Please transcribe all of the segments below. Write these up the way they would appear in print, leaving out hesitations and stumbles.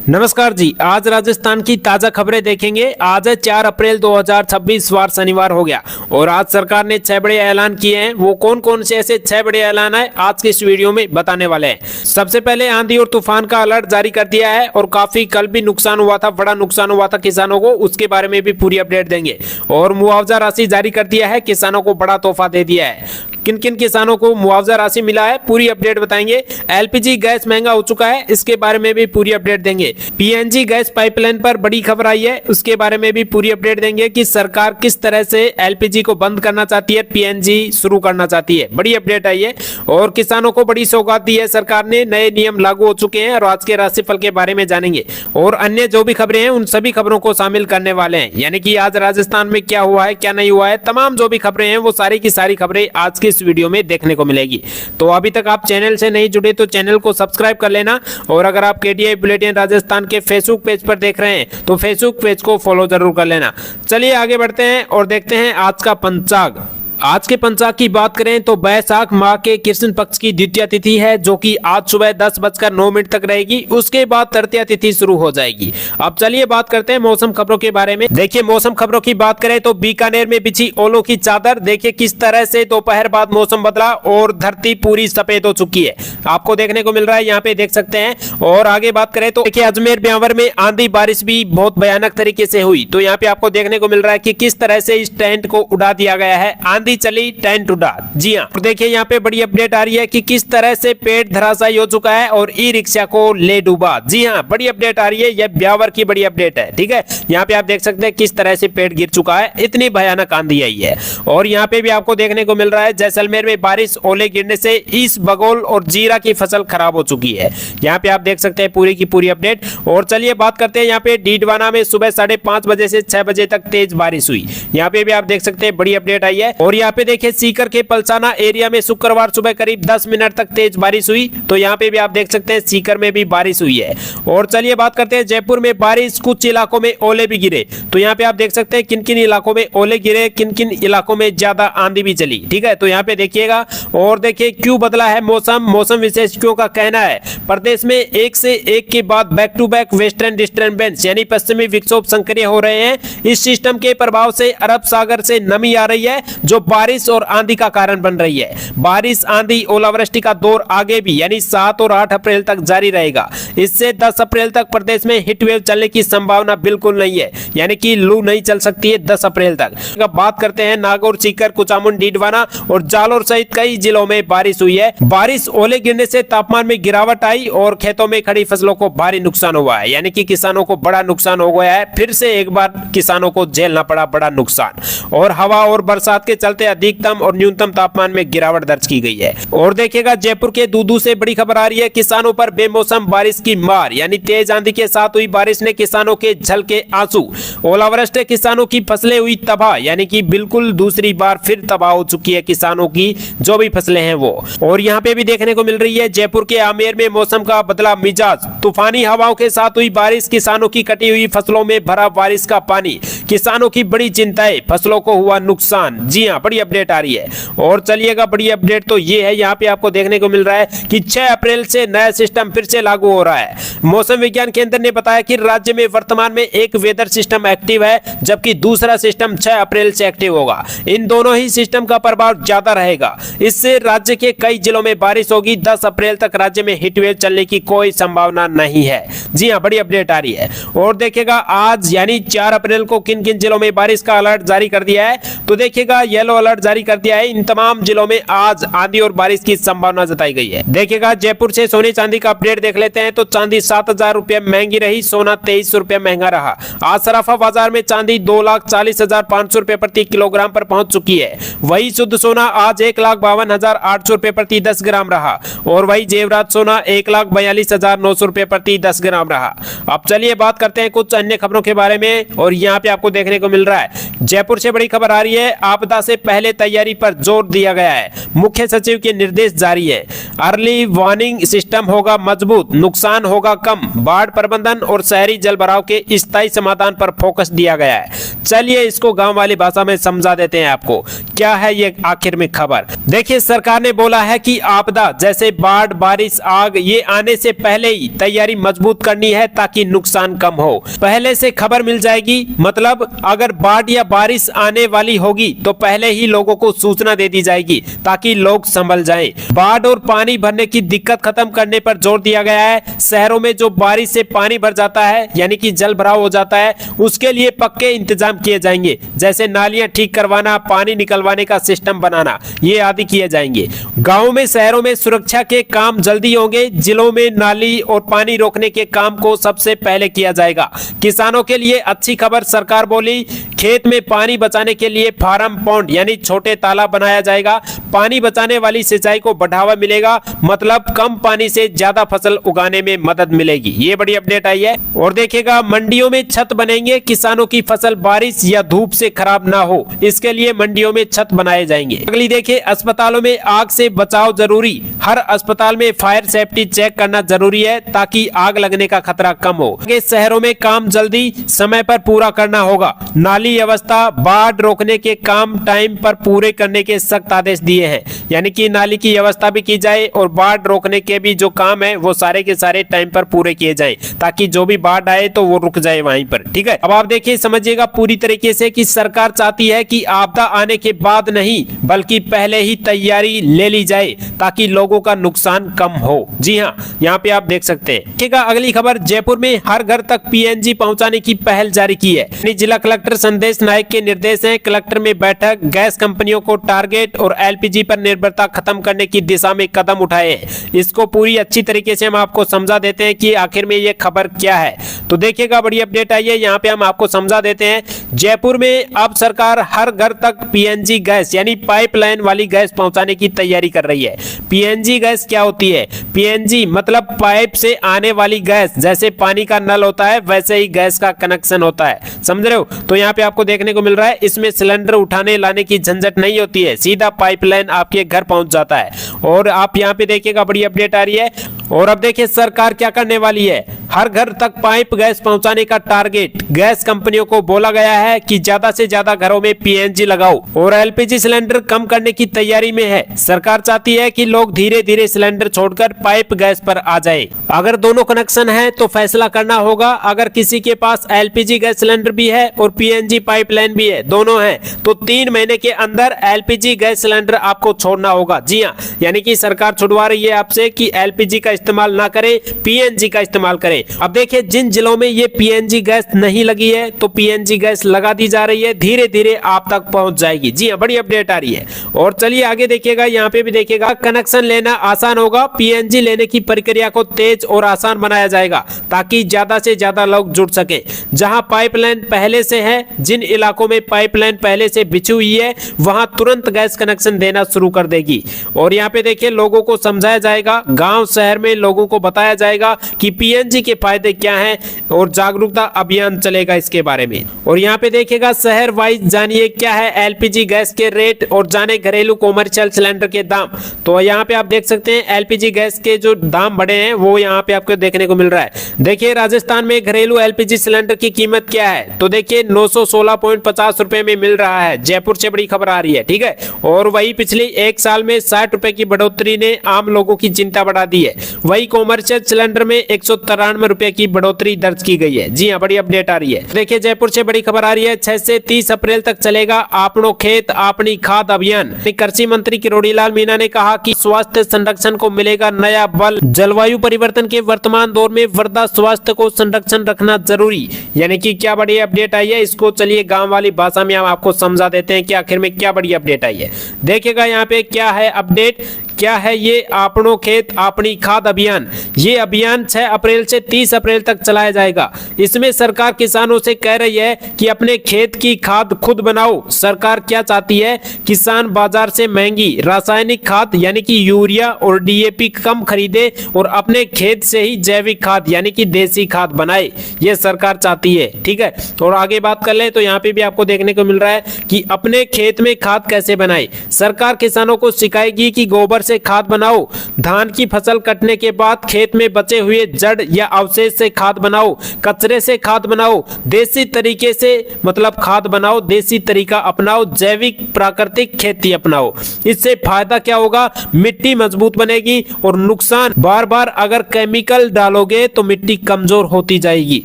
नमस्कार जी, आज राजस्थान की ताजा खबरें देखेंगे। आज है 4 अप्रैल 2026, वार शनिवार हो गया और आज सरकार ने 6 बड़े ऐलान किए हैं। वो कौन कौन से ऐसे 6 बड़े ऐलान है आज के इस वीडियो में बताने वाले हैं। सबसे पहले आंधी और तूफान का अलर्ट जारी कर दिया है और काफी कल भी नुकसान हुआ था, बड़ा नुकसान हुआ था किसानों को, उसके बारे में भी पूरी अपडेट देंगे। और मुआवजा राशि जारी कर दिया है, किसानों को बड़ा तोहफा दे दिया है। किन किन किसानों को मुआवजा राशि मिला है पूरी अपडेट बताएंगे। एलपीजी गैस महंगा हो चुका है, इसके बारे में भी पूरी अपडेट देंगे। पीएनजी गैस पाइपलाइन पर बड़ी खबर आई है, उसके बारे में भी पूरी अपडेट देंगे कि सरकार किस तरह से एलपीजी को बंद करना चाहती है, पीएनजी शुरू करना चाहती है। बड़ी अपडेट आई है और किसानों को बड़ी सौगात दी है सरकार ने, नए नियम लागू हो चुके हैं और आज के राशिफल के बारे में जानेंगे। और अन्य जो भी खबरें हैं उन सभी खबरों को शामिल करने वाले हैं, यानी कि आज राजस्थान में क्या हुआ है क्या नहीं हुआ है, तमाम जो भी खबरें हैं वो सारी की सारी खबरें आज की इस वीडियो में देखने को मिलेगी। तो अभी तक आप चैनल से नहीं जुड़े तो चैनल को सब्सक्राइब कर लेना और अगर आप केटीआई बुलेटिन राजस्थान के फेसबुक पेज पर देख रहे हैं तो फेसबुक पेज को फॉलो जरूर कर लेना। चलिए आगे बढ़ते हैं और देखते हैं आज का पंचांग। आज के पंचांग की बात करें तो बैसाख माह के कृष्ण पक्ष की द्वितीय तिथि है, जो कि आज सुबह 10:09 तक रहेगी। उसके बाद तृतीय तिथि शुरू हो जाएगी। अब चलिए बात करते हैं मौसम खबरों के बारे में। देखिए मौसम खबरों की बात करें तो बीकानेर में बिछी ओलों की चादर, देखिए किस तरह से दोपहर बाद मौसम बदला और धरती पूरी सफेद हो चुकी है, आपको देखने को मिल रहा है, यहाँ पे देख सकते हैं। और आगे बात करें तो देखिए अजमेर ब्यावर में आंधी बारिश भी बहुत भयानक तरीके से हुई, तो यहाँ पे आपको देखने को मिल रहा है कि किस तरह से इस टेंट को उड़ा दिया गया है। आंधी चली टेंट उड़ा, जी हाँ। देखिए यहाँ पे बड़ी अपडेट आ रही है कि किस तरह से पेड़ धराशायी हो चुका है और ई रिक्शा को ले डूबा, जी हाँ। बड़ी अपडेट आ रही है, यह ब्यावर की बड़ी अपडेट है, ठीक है। यहाँ पे आप देख सकते हैं किस तरह से पेड़ गिर चुका है, इतनी भयानक आंधी आई है। और यहाँ पे भी आपको देखने को मिल रहा है जैसलमेर में बारिश ओले गिरने से ईस्ट बगोल और जीरा की फसल खराब हो चुकी है। यहाँ पे आप देख सकते हैं पूरी की पूरी अपडेट। और चलिए बात करते हैं यहाँ पे डीडवाना में सुबह 5:30 बजे से 6 बजे तक तेज बारिश हुई, यहाँ पे भी आप देख सकते हैं बड़ी अपडेट आई है। और यहाँ पे देखिए सीकर के पलसाना एरिया में शुक्रवार सुबह करीब 10 मिनट तक तेज बारिश हुई, तो यहाँ पे भी आप देख सकते हैं सीकर में भी बारिश हुई है। और चलिए बात करते हैं जयपुर में बारिश, कुछ इलाकों में ओले भी गिरे, तो यहाँ पे आप देख सकते हैं किन किन इलाकों में ओले गिरे, किन किन इलाकों में ज्यादा आंधी भी चली, ठीक है। तो यहाँ पे देखिएगा। और देखिए क्यों बदला है मौसम विशेषज्ञों का कहना है प्रदेश में एक से एक के बाद back to back western disturbance यानी पश्चिमी विक्षोभ सक्रिय हो रहे हैं। इस सिस्टम के प्रभाव से अरब सागर से नमी आ रही है जो बारिश और आंधी का कारण बन रही है। बारिश, आंधी, ओलावृष्टि का दौर आगे भी यानी 7 और 8 अप्रैल तक जारी रहेगा। इससे 10 अप्रैल तक प्रदेश में हीट वेव चलने की संभावना बिल्कुल नहीं है, यानी कि लू नहीं चल सकती है 10 अप्रैल तक। अब बात करते हैं नागौर, सीकर, कुचामुंड, डीडवाना और जालोर सहित कई जिलों में बारिश हुई है। बारिश, ओले गिरने से तापमान में गिरावट आई और खेतों में खड़ी फसलों को भारी नुकसान हुआ है, यानी कि किसानों को बड़ा नुकसान हो गया है। फिर से एक बार किसानों को झेलना पड़ा बड़ा नुकसान। और हवा और बरसात के चलते अधिकतम और न्यूनतम तापमान में गिरावट दर्ज की गई है। और देखिएगा जयपुर के दूदू से बड़ी खबर आ रही है, किसानों पर बेमौसम बारिश की मार, यानी तेज आंधी के साथ हुई बारिश ने किसानों के झलके आंसू। ओलावृष्टि किसानों की फसलें हुई तबाह, यानी कि बिल्कुल दूसरी बार फिर तबाह हो चुकी है किसानों की जो भी फसलें हैं वो। और यहाँ पे भी देखने को मिल रही है जयपुर के आमेर में मौसम का बदला मिजाज, तूफानी हवाओं के साथ हुई बारिश, किसानों की कटी हुई फसलों में भरा बारिश का पानी, किसानों की बड़ी चिंताएं, फसलों को हुआ नुकसान, जी हाँ। बड़ी अपडेट आ रही है। और चलिएगा बड़ी अपडेट तो ये है, यहाँ पे आपको देखने को मिल रहा है कि 6 अप्रैल से नया सिस्टम फिर से लागू हो रहा है। मौसम विज्ञान केंद्र ने बताया कि राज्य में वर्तमान में एक वेदर सिस्टम एक्टिव है, जबकि दूसरा सिस्टम 6 अप्रैल से एक्टिव होगा। इन दोनों ही सिस्टम का प्रभाव ज्यादा रहेगा, इससे राज्य के कई जिलों में बारिश होगी। 10 अप्रैल तक राज्य में हीट वेव चलने की कोई संभावना नहीं है, जी हाँ। बड़ी अपडेट आ रही है। और देखिएगा आज यानी 4 अप्रैल को किन किन जिलों में बारिश का अलर्ट जारी कर दिया है, तो देखिएगा येलो अलर्ट जारी कर दिया है। इन तमाम जिलों में आज आंधी और बारिश की संभावना जताई गई है। देखिएगा जयपुर से सोने चांदी का अपडेट देख लेते हैं, तो चांदी 7,000 रुपए महंगी रही, सोना 2300 रुपए महंगा रहा। आज सराफा बाजार में चांदी 2,40,500 रुपए प्रति किलोग्राम पर पहुंच चुकी है। वही शुद्ध सोना आज 1,52,800 रुपए प्रति 10 ग्राम रहा और वही जेवरात सोना 1,42,900 रुपए प्रति 10 ग्राम रहा। अब चलिए बात करते हैं कुछ अन्य खबरों के बारे में। और यहाँ पे आपको देखने को मिल रहा है जयपुर से बड़ी खबर आ रही है, आपदा से पहले तैयारी पर जोर दिया गया है, मुख्य सचिव के निर्देश जारी है। अर्ली वार्निंग सिस्टम होगा मजबूत, नुकसान होगा कम, बाढ़ प्रबंधन और शहरी जलभराव के स्थायी समाधान पर फोकस दिया गया है। चलिए इसको गांव वाली भाषा में समझा देते हैं आपको, क्या है ये आखिर में खबर। देखिए सरकार ने बोला है कि आपदा जैसे बाढ़, बारिश, आग ये आने से पहले ही तैयारी मजबूत करनी है ताकि नुकसान कम हो। पहले से खबर मिल जाएगी, मतलब अगर बाढ़ या बारिश आने वाली होगी तो पहले ही लोगों को सूचना दे दी जाएगी ताकि लोग संभल जाएं। बाढ़ और पानी भरने की दिक्कत खत्म करने पर जोर दिया गया है। शहरों में जो बारिश से पानी भर जाता है यानी कि जल भराव हो जाता है, उसके लिए पक्के इंतजाम किए जाएंगे, जैसे नालियां ठीक करवाना, पानी निकलवाने का सिस्टम बनाना, ये आदि किए जाएंगे। गांवों में, शहरों में सुरक्षा के काम जल्दी होंगे। जिलों में नाली और पानी रोकने के काम को सबसे पहले किया जाएगा। किसानों के लिए अच्छी खबर, सरकार बोली खेत में पानी बचाने के लिए फार्म पॉन्ड यानी छोटे तालाब बनाया जाएगा। पानी बचाने वाली सिंचाई को बढ़ावा मिलेगा, मतलब कम पानी से ज्यादा फसल उगाने में मदद मिलेगी। ये बड़ी अपडेट आई है। और देखिएगा मंडियों में छत बनेंगे, किसानों की फसल बारिश या धूप से खराब ना हो, इसके लिए मंडियों में छत बनाए जाएंगे। अगली देखिए, अस्पतालों में आग से बचाव जरूरी। हर अस्पताल में फायर सेफ्टी चेक करना जरूरी है ताकि आग लगने का खतरा कम हो। शहरों में काम जल्दी समय पर पूरा करना होगा। नाली व्यवस्था, बाढ़ रोकने के काम टाइम पर पूरे करने के सख्त आदेश दिए हैं, यानी कि नाली की व्यवस्था भी की जाए और बाढ़ रोकने के भी जो काम है वो सारे के सारे टाइम पर पूरे किए जाए ताकि जो भी बाढ़ आए तो वो रुक जाए वहीं पर। ठीक है, अब आप देखिए, समझिएगा पूरी तरीके से कि सरकार चाहती है कि आपदा आने के बाद नहीं बल्कि पहले ही तैयारी ले ली जाए ताकि लोगों का नुकसान कम हो। जी हाँ, यहाँ पे आप देख सकते हैं। ठीक है, अगली खबर, जयपुर में हर घर तक पीएनजी पहुंचाने की पहल जारी की है। जिला कलेक्टर संदेश नायक के निर्देश हैं। कलेक्टर में बैठक, गैस कंपनियों को टारगेट और एलपीजी पर निर्भरता खत्म करने की दिशा में कदम उठाए हैं। इसको पूरी अच्छी तरीके से हम आपको समझा देते हैं कि आखिर में ये खबर क्या है। तो देखिएगा, बड़ी अपडेट आई है, यहाँ पे हम आपको समझा देते हैं। जयपुर में अब सरकार हर घर तक पीएनजी गैस यानी पाइपलाइन वाली गैस पहुंचाने की तैयारी कर रही है। पीएनजी गैस क्या होती है? पीएनजी मतलब पाइप से आने वाली गैस, जैसे पानी का नल होता है वैसे ही गैस का कनेक्शन होता है, समझ रहे हो? तो यहाँ पे आपको देखने को मिल रहा है, इसमें सिलेंडर उठाने लाने की झंझट नहीं होती है, सीधा पाइपलाइन आपके घर पहुंच जाता है। और आप यहाँ पे देखिएगा, बड़ी अपडेट आ रही है। और अब देखिए सरकार क्या करने वाली है, हर घर तक पाइप गैस पहुंचाने का टारगेट। गैस कंपनियों को बोला गया है कि ज्यादा से ज्यादा घरों में पीएनजी लगाओ और एलपीजी सिलेंडर कम करने की तैयारी में है। सरकार चाहती है कि लोग धीरे धीरे सिलेंडर छोड़कर पाइप गैस पर आ जाए। अगर दोनों कनेक्शन है तो फैसला करना होगा। अगर किसी के पास एलपीजी गैस सिलेंडर भी है और पीएनजी पाइपलाइन भी है, दोनों है, तो 3 महीने के अंदर एलपीजी गैस सिलेंडर आपको छोड़ना होगा। जी हाँ, यानी कि सरकार छुड़वा रही है आपसे कि एलपीजी का इस्तेमाल ना करें, पीएनजी का इस्तेमाल करें। अब देखिए, जिन जिलों में ये पीएनजी गैस नहीं लगी है तो पीएनजी गैस लगा दी जा रही है, धीरे धीरे आप तक पहुंच जाएगी। जी हाँ, बड़ी अपडेट आ रही है। और चलिए आगे देखिएगा, यहाँ पे भी देखिएगा, कनेक्शन लेना आसान होगा। पीएनजी लेने की प्रक्रिया को तेज और आसान बनाया जाएगा ताकि ज्यादा से ज्यादा लोग जुड़ सके। जहां पाइपलाइन पहले से है, जिन इलाकों में पाइपलाइन पहले से बिछी हुई है, वहां तुरंत गैस कनेक्शन देना शुरू कर देगी। और यहाँ पे देखिए, लोगों को समझाया जाएगा, गांव शहर में लोगों को बताया जाएगा कि पीएनजी के फायदे क्या हैं और जागरूकता अभियान चलेगा इसके बारे में। और यहाँ पे देखिएगा, शहर वाइज जानिए क्या है एलपीजी गैस के रेट और जाने घरेलू कॉमर्शियल सिलेंडर के दाम। तो यहाँ पे आप देख सकते हैं एलपीजी गैस के जो दाम बढ़े हैं वो यहाँ पे आपको देखने को मिल रहा है। देखिए, राजस्थान में घरेलू एलपीजी सिलेंडर की कीमत क्या है, तो देखिए 916.50 रुपए में मिल रहा है। जयपुर से बड़ी खबर आ रही है, ठीक है। और वही पिछले 1 साल में 60 रुपए की बढ़ोतरी ने आम लोगों की चिंता बढ़ा दी है। वही कॉमर्शियल सिलेंडर में 193 रुपए की बढ़ोतरी दर्ज की गई है। जी हाँ, बड़ी अपडेट आ रही है। देखिए, जयपुर से बड़ी खबर आ रही है, 6 से 30 अप्रैल तक चलेगा आपनो खेत अपनी खाद अभियान। कृषि मंत्री किरोड़ीलाल मीणा ने कहा कि स्वास्थ्य संरक्षण को मिलेगा नया बल। जलवायु परिवर्तन के वर्तमान दौर में मृदा स्वास्थ्य को संरक्षण रखना जरूरी। यानी कि क्या बड़ी अपडेट आई है, इसको चलिए गांव वाली भाषा में हम आपको समझा देते हैं कि आखिर में क्या बड़ी अपडेट आई है। देखिएगा यहाँ पे क्या है अपडेट, क्या है ये आपनो खेत अपनी खाद अभियान। ये अभियान 6 अप्रैल से 30 अप्रैल तक चलाया जाएगा। इसमें सरकार किसानों से कह रही है कि अपने खेत की खाद खुद बनाओ। सरकार क्या चाहती है, किसान बाजार से महंगी रासायनिक खाद यानी कि यूरिया और डीएपी कम खरीदे और अपने खेत से ही जैविक खाद यानी कि देसी खाद बनाए, ये सरकार चाहती है, ठीक है। और आगे बात कर ले तो यहाँ पे भी आपको देखने को मिल रहा है कि अपने खेत में खाद कैसे बनाए। सरकार किसानों को सिखाएगी कि गोबर से खाद बनाओ। धान की फसल कटने के बाद खेत में बचे हुए जड़ या अवशेष से खाद बनाओ। कचरे से खाद बनाओ। देसी तरीके से मतलब खाद बनाओ, देसी तरीका अपनाओ, जैविक प्राकृतिक खेती अपनाओ। इससे फायदा क्या होगा? मिट्टी मजबूत बनेगी और नुकसान, बार बार अगर केमिकल डालोगे तो मिट्टी कमजोर होती जाएगी।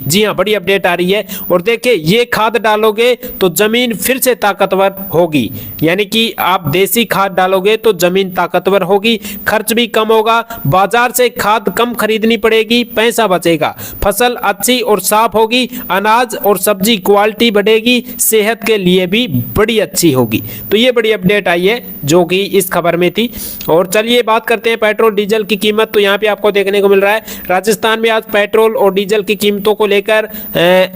जी हाँ, बड़ी अपडेट आ रही है। और देखिए, ये खाद डालोगे तो जमीन फिर से ताकतवर होगी, यानी कि आप देसी खाद डालोगे तो जमीन ताकतवर होगी, खर्च भी कम होगा, बाजार से खाद कम खरीदनी पड़ेगी, पैसा बचेगा, फसल अच्छी और साफ होगी, अनाज और सब्जी क्वालिटी बढ़ेगी, सेहत के लिए भी बड़ी अच्छी होगी। तो ये बड़ी अपडेट आई है जो कि इस खबर में थी। और चलिए बात करते हैं पेट्रोल डीजल की कीमत। तो यहाँ पे आपको देखने को मिल रहा है राजस्थान में आज पेट्रोल और डीजल की कीमतों को लेकर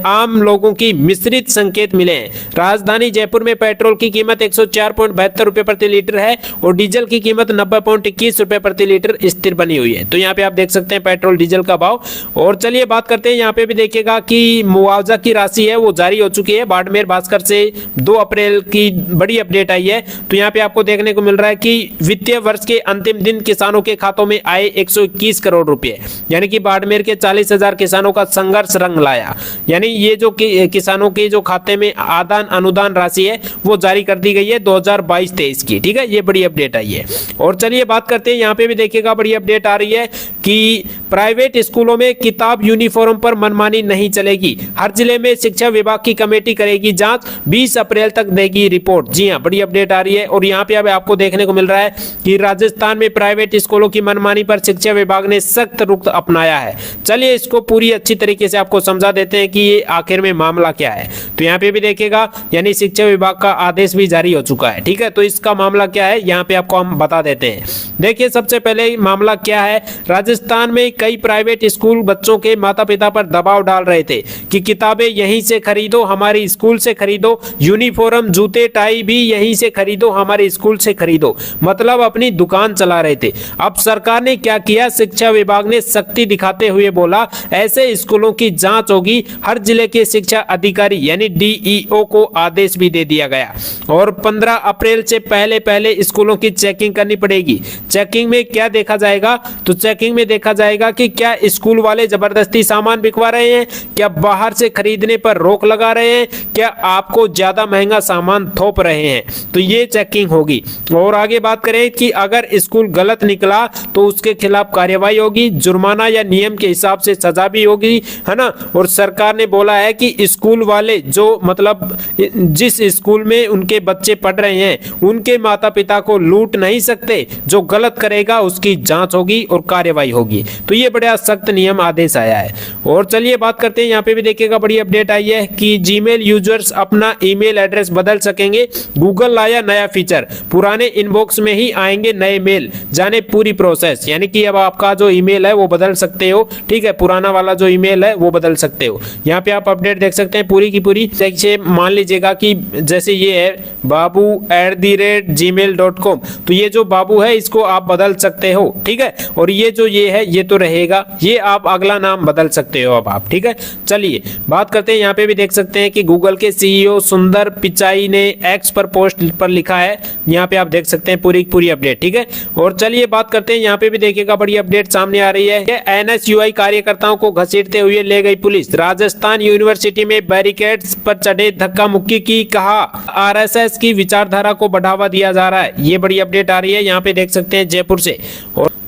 आम लोगों की मिश्रित संकेत मिले हैं। राजधानी जयपुर में पेट्रोल की कीमत 104.72 रुपए प्रति लीटर है और डीजल की कीमत 90.21 रुपए प्रति लीटर स्थिर बनी हुई है। तो यहाँ पे आप देख सकते हैं पेट्रोल डीजल का भाव। और चलिए बात करते हैं, यहाँ पे भी देखिएगा कि मुआवजा की राशि है वो जारी हो चुकी है। बाड़मेर भास्कर से 2 अप्रैल की बड़ी अपडेट आई है। तो यहाँ पे आपको देखने को मिल रहा है कि वित्तीय वर्ष के अंतिम दिन किसानों के खातों में आए 121 करोड़ रुपए, यानी कि बाड़मेर के 40,000 किसानों का संघर्ष रंग लाया। यानी ये जो किसानों के जो खाते में आदान अनुदान राशि है वो जारी कर दी गई है 2022-23 की। ठीक है, ये बड़ी अपडेट आई है। और चलिए बात करते हैं, यहाँ पे भी देखिएगा बड़ी अपडेट आ रही है कि प्राइवेट स्कूलों में किताब यूनिफॉर्म पर मनमानी नहीं चलेगी। हर जिले में शिक्षा विभाग की कमेटी करेगी जांच, 20 अप्रैल तक देगी रिपोर्ट। जी हां, बड़ी अपडेट आ रही है। और यहाँ पे अब आपको देखने को मिल रहा है कि राजस्थान में प्राइवेट स्कूलों की मनमानी पर शिक्षा विभाग ने सख्त रुख अपनाया है। चलिए इसको पूरी अच्छी तरीके से आपको समझा देते हैं कि ये आखिर में मामला क्या है। तो यहाँ पे भी देखिएगा, यानी शिक्षा विभाग का आदेश भी जारी हो चुका है। ठीक है, तो इसका मामला क्या है यहाँ पे आपको हम बता देते हैं। देखिए, सबसे पहले मामला क्या है, राजस्थान में कई प्राइवेट स्कूल बच्चों के माता पिता पर दबाव डाल रहे थे कि किताबें यहीं से खरीदो, हमारी स्कूल से खरीदो, यूनिफॉर्म जूते टाई भी यहीं से खरीदो, हमारे स्कूल से खरीदो, मतलब अपनी दुकान चला रहे थे। अब सरकार ने क्या किया, शिक्षा विभाग ने सख्ती दिखाते हुए बोला ऐसे स्कूलों की जांच होगी। हर जिले के शिक्षा अधिकारी यानी डीईओ को आदेश भी दे दिया गया और 15 अप्रैल से पहले पहले स्कूलों की चेकिंग करनी पड़ेगी। चेकिंग में क्या देखा जाएगा, तो चेकिंग में देखा जाएगा कि क्या स्कूल वाले जबरदस्ती सामान बिकवा रहे हैं, क्या बाहर से खरीदने पर रोक लगा रहे हैं, क्या आपको ज्यादा महंगा सामान थोप रहे हैं। तो ये चेकिंग होगी। और आगे बात करें कि अगर स्कूल गलत निकला तो उसके खिलाफ कार्यवाही होगी, जुर्माना या नियम के हिसाब से सजा भी होगी, है ना। और सरकार ने बोला है कि स्कूल वाले जो मतलब जिस स्कूल में उनके बच्चे पढ़ रहे हैं उनके माता पिता को लूट नहीं सकते, जो गलत करेगा उसकी जांच होगी और कार्यवाही होगी। तो ये बड़ा सख्त नियम आदेश आया है। और चलिए बात करते हैं, यहाँ पे भी देखिएगा बड़ी अपडेट आई है कि जीमेल यूजर्स अपना ईमेल एड्रेस बदल सकेंगे। गूगल लाया नया फीचर, पुराने इनबॉक्स में ही आएंगे नए मेल, जाने पूरी प्रोसेस। यानी कि अब आपका जो ईमेल है वो बदल सकते हो। ठीक है, पुराना वाला जो ईमेल है वो बदल सकते हो। यहाँ पे आप अपडेट देख सकते हैं पूरी की पूरी। जैसे मान लीजिएगा कि जैसे ये है babu@gmail.com, तो ये जो बाबू है इसको आप बदल सकते हो। ठीक है, और ये जो ये है ये तो रहेगा, ये आप अगला नाम बदल सकते हो अब आप। ठीक है, चलिए बात करते हैं, यहाँ पे भी देख सकते हैं कि गूगल के सीईओ सुंदर पिचाई ने एक्स पर पोस्ट पर लिखा है। यहाँ पे आप देख सकते हैं पूरी अपडेट। ठीक है, और चलिए बात करते हैं, यहाँ पे भी देखिएगा बड़ी अपडेट सामने आ रही है। एनएसयूआई कार्यकर्ताओं को घसीटते हुए ले गई पुलिस। राजस्थान यूनिवर्सिटी में बैरिकेड्स पर चढ़े धक्का मुक्की की, कहा आरएसएस की विचारधारा को बढ़ावा दिया जा रहा है। ये बड़ी अपडेट आ रही है, यहाँ पे देख सकते हैं जयपुर से।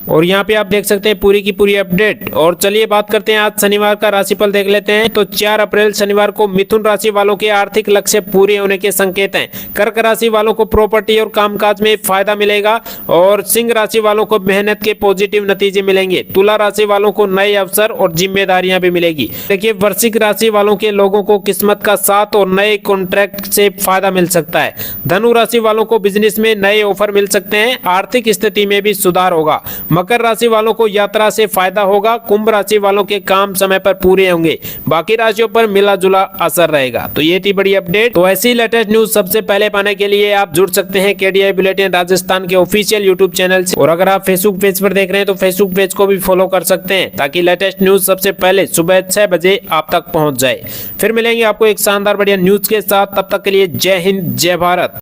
और यहाँ पे आप देख सकते हैं पूरी की पूरी अपडेट। और चलिए बात करते हैं, आज शनिवार का राशिफल देख लेते हैं। तो 4 अप्रैल शनिवार को मिथुन राशि वालों के आर्थिक लक्ष्य पूरे होने के संकेत हैं। कर्क राशि वालों को प्रॉपर्टी और कामकाज में फायदा मिलेगा और सिंह राशि वालों को मेहनत के पॉजिटिव नतीजे मिलेंगे। तुला राशि वालों को नए अवसर और जिम्मेदारियां भी मिलेगी। देखिए, वृश्चिक राशि वालों के लोगों को किस्मत का साथ और नए कॉन्ट्रैक्ट से फायदा मिल सकता है। धनु राशि वालों को बिजनेस में नए ऑफर मिल सकते हैं। आर्थिक स्थिति में भी सुधार होगा। मकर राशि वालों को यात्रा से फायदा होगा। कुंभ राशि वालों के काम समय पर पूरे होंगे। बाकी राशियों पर मिला जुला असर रहेगा। तो ये थी बड़ी अपडेट। तो ऐसी लेटेस्ट न्यूज सबसे पहले पाने के लिए आप जुड़ सकते हैं केडीआई बुलेटिन राजस्थान के ऑफिशियल यूट्यूब चैनल से। और अगर आप फेसबुक पेज पर देख रहे हैं तो फेसबुक पेज को भी फॉलो कर सकते हैं ताकि लेटेस्ट न्यूज सबसे पहले सुबह 6 बजे आप तक पहुंच जाए। फिर मिलेंगे आपको एक शानदार बढ़िया न्यूज के साथ। तब तक के लिए जय हिंद, जय भारत।